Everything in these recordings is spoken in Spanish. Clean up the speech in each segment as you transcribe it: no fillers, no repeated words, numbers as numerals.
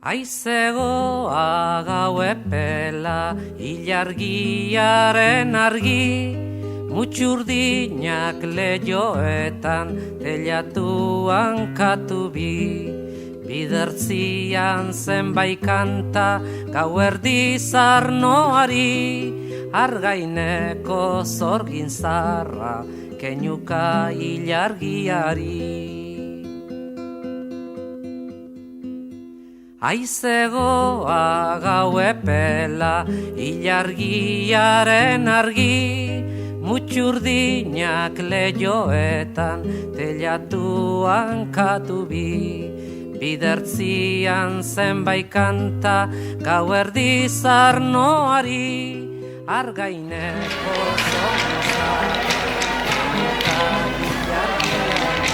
Aizegoa gau epela, ilargiaren argi, mutxurdinak lehioetan, telatuan katubi. Bidertzian zenbait kanta, gau erdi zarnoari, argaineko zorgin zarra, keinuka ilargiari. Aizegoa gau epela, ilargiaren argi, mutxurdinak lehioetan, telatuan katubi. Bidertzian zenbait kanta, gau erdi zarnoari, argaineko zorgin zarra, keinuka ilargiari.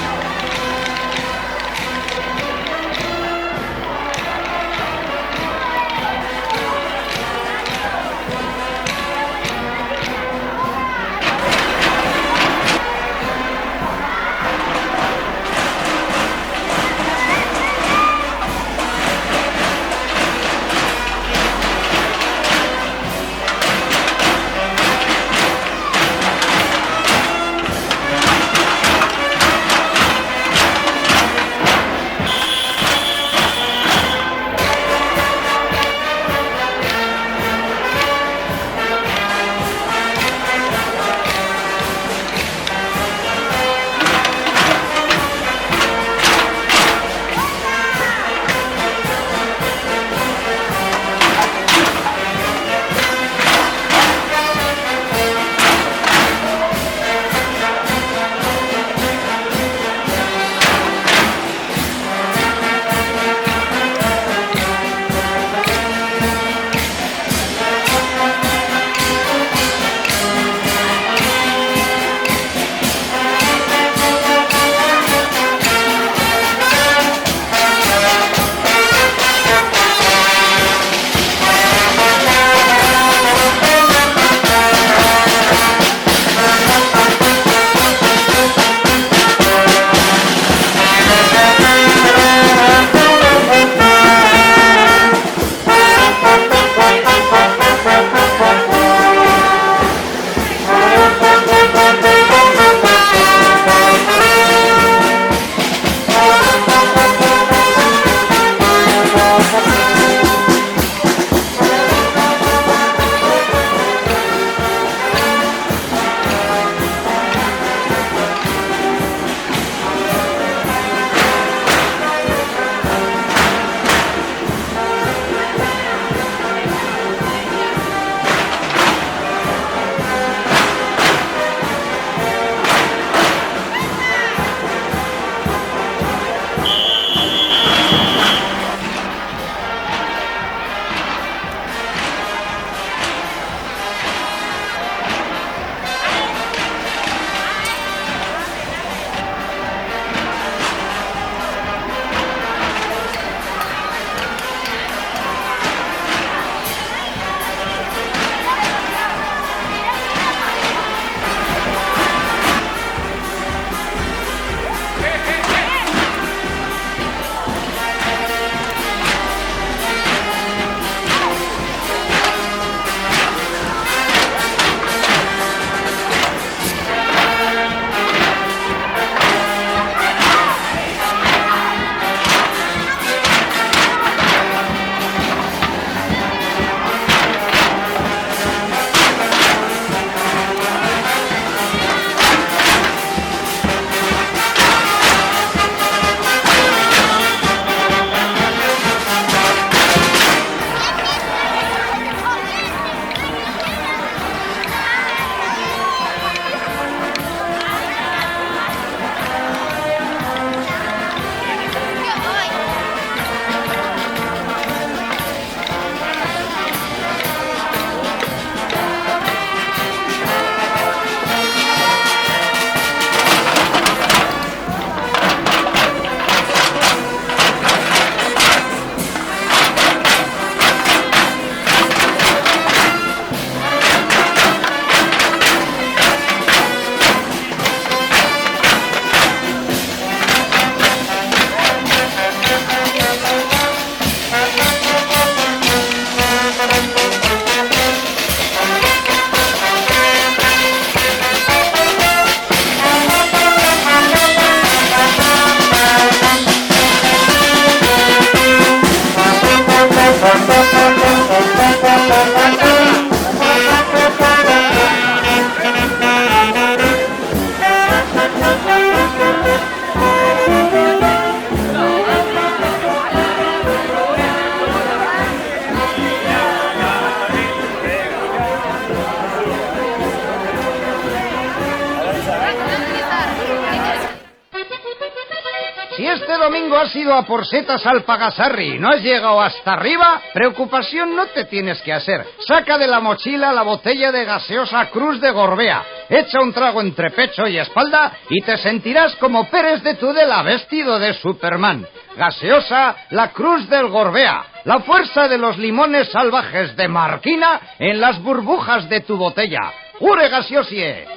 Si este domingo has ido a por setas al Pagasarri y no has llegado hasta arriba, preocupación no te tienes que hacer. Saca de la mochila la botella de gaseosa Cruz de Gorbea, echa un trago entre pecho y espalda y te sentirás como Pérez de Tudela vestido de Superman. Gaseosa, la Cruz del Gorbea, la fuerza de los limones salvajes de Marquina en las burbujas de tu botella. ¡Ure gaseosie!